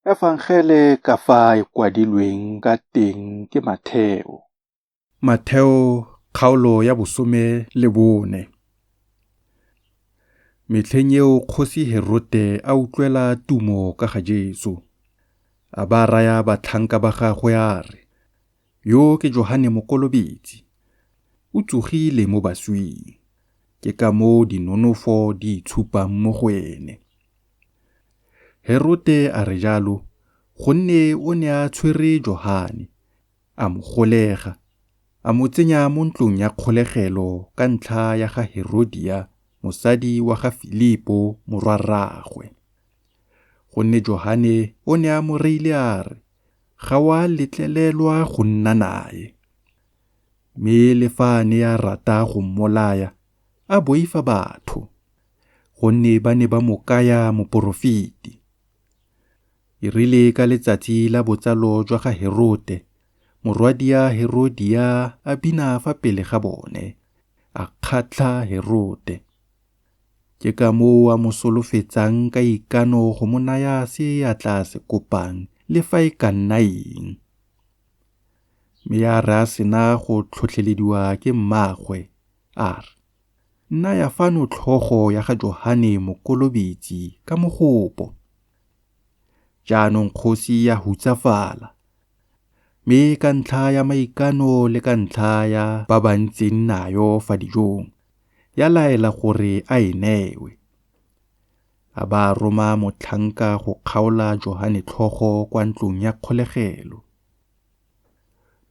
Efangele ka fa e kwadilweng ka teng ke Matheo. Matheo kgaolo ya 14. Metlheng eo kgosi Herote a utlwela tumo ka ga Jesu. A ba raya batlhanka ba gagwe a re, "Yo ke Johane Mokolobetsi. O tsogile mo baswing. Ke ka moo dinonofo di itshupang mo go ene." Herote a re jalo gonne o ne a tshwere Johane, a mo golega, a mo tsenya mo ntlong ya kgolegelo ka ntlha ya ga Herodia, mosadi wa ga Filipo morwa rraagwe. Gonne Johane o ne a mo reile a re, ga wa letlelelwa go nna naye. Mme le fa a ne a rata go mmolaya, a boifa batho, gonne ba ne ba mo kaya moporofeti. E rile ka letsatsi la botsalo jwa ga Herote, morwadia Herodia a bina fa pele ga bone, a kgatlha Herote. Ke ka moo a mo solofetsang ka ikano go mo naya se a tla se kopang le fa e ka nna eng. Mme ya re a sena go tlhotlhelediwa ke mmaagwe, a re, "Nna ya fano tlhogo ya ga Johane Mokolobetsi ka mogopo." Jaanong kgosi ya hutsafala. Mme ka ntlha ya maikano le ka ntlha ya ba ba ntseng nayo fa dijong, ya laela gore a e newe. A ba roma motlhanka go kgaola Johane tlhogo kwa ntlong ya kgolegelo.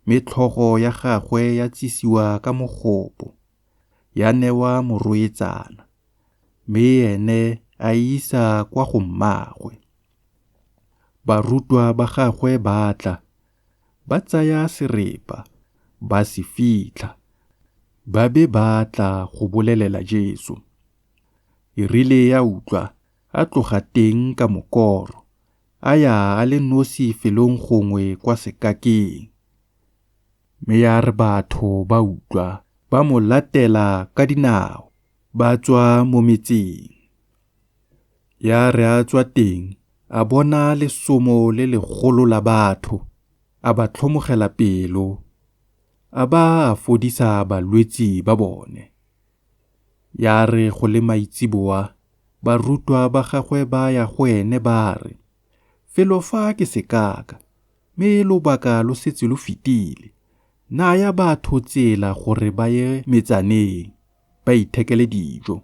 Mme tlhogo ya gagwe ya tsisiwa ka mogopo, ya newa moroetsana, mme ene a isa kwa go mmaagwe. Barutwa ba gagwe ba tla, ba tsaya seripa, ba se fitlha, ba be ba tla go bolelela Jesu. E rile ya utlwa, a tloga teng ka mokoro, a ya a le nosi felong gongwe kwa sekakeng. Mme ya re batho ba utlwa, ba mo latela ka dinao, ba tswa mo metseng. Ya re a tswa teng, a bona lesomo le legolo la batho, a ba tlhomogela pelo, a ba a fodisa balwetsi ba bone. Ya re go le maitsiboa, barutwa ba gagwe ba ya go ene ba re, "Felo fa ke sekaka, mme lobaka lo setse lo fetile. Naya batho tsela gore ba ye metsaneng, ba ithekele dijo."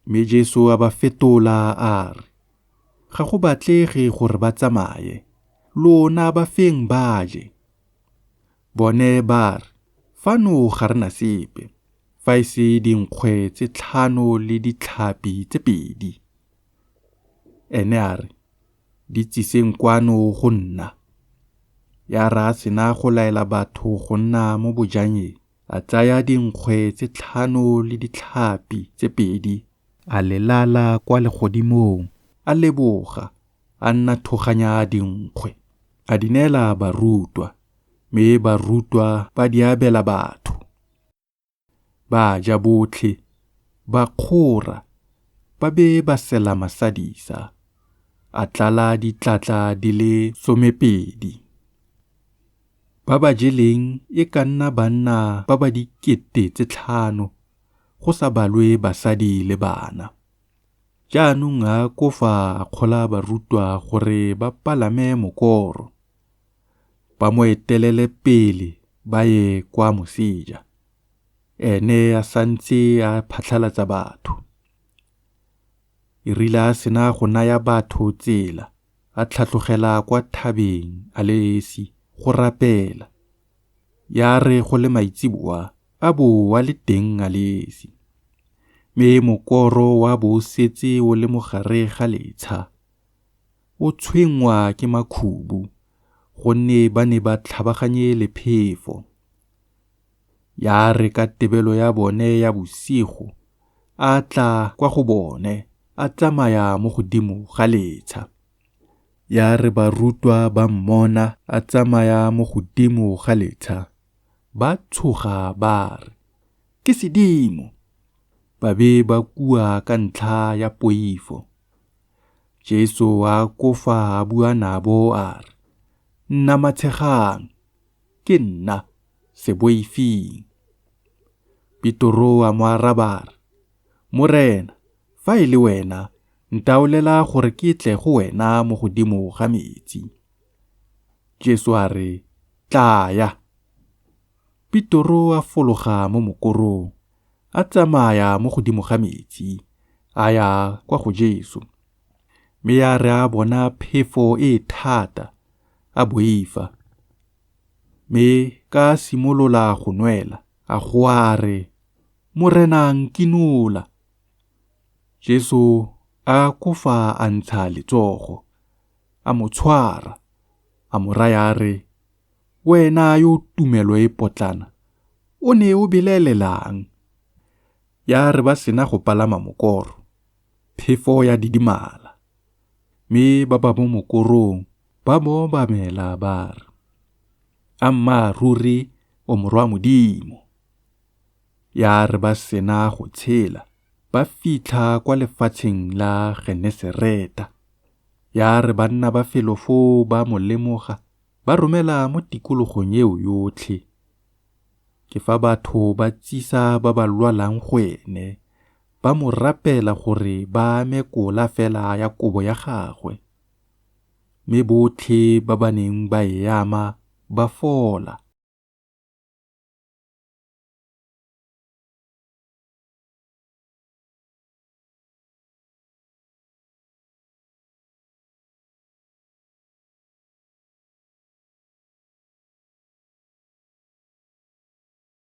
Mme Jesu a ba fetola a re, "Ga go batlege gore ba tsamaye, lona ba feng ba je." Bone ba re, "Fano ga rena sepe, fa e se dinkgwe tse 5 le ditlhapi tse 2." Ene a re, "Di tsiseng kwano go nna." Ya ra sena go laela batho go nna mo bojannye, a tsaya dinkgwe tse 5 le ditlhapi tse 2, a lelala kwa legodimong, a leboga, a nna thoganya dinkgwe, a di neela barutwa, mme barutwa ba di abela batho. Ba ja botlhe, ba kgora, ba be ba sela masadisa, a tlala ditlatla di le 12. Ba ba jeleng e ka nna banna ba ba 5,000, go sa balwe basadi le bana. Jaanong a kofa a kgola barutwa gore ba palame mokoro, ba mo etelele pele ba ye kwa moseja. Ene a santse a phatlhalatsa batho. E rile a sena go naya batho tsela, a tlhatlogela kwa thabeng a le esi go rapela. Ya re go le maitsiboa, a bo wa le teng a le esi. Mme mokoro wa bo setse o le mogare ga letsha, o tshwengwa ke makhubu, gonne ba ne ba tlhabaganye lephefo. Ya re ka tebelo ya bone ya bosigo, a tla kwa go bone, a tsamaya mo godimo ga letsha. Ya re barutwa ba mmona a tsamaya mo godimo ga letsha, ba tshoga ba re, "Ke sedimo," ba be ba kua ka ntlha ya poifo. Jesu a kofa a bua nabo a re, "Nna Matshegang, ke nna Seboifing." Petoro a mo araba a re, "Morena, fa e le wena, ntaolela gore ke tle go wena mo godimo ga metsi." Jesu a re, "Tlaya." Petoro a fologa mo mokorong, a tsamaya mo godimo ga metsi, a ya kwa go Jesu. Mme a re a bona phefo e thata, a boifa. Mme ka simolola go nwela, a go a re, "Morena nkinola." Jesu a kofa a ntsha letsogo, a mo tshwara, a mo raya a re, "Wena yo tumelo e potlana, o ne o belelelang?" Ya re ba sena go palama mokoro, phefo ya didimala. Mme ba ba mo mokorong ba mo bamela ba re, "Ammaruri o morwa Modimo." Ya re ba sena go tshela, ba fitlha kwa lefatsheng la Genesareta. Ya re banna ba felofo ba mo lemoga, ba romela mo tikologong eo yotlhe. Ke fa batho ba tsisa ba ba lwalang gwene, ba mo rapela gore ba ame kola fela ya kobo ya gagwe. Mme botlhe ba ba neng ba e ama ba fola.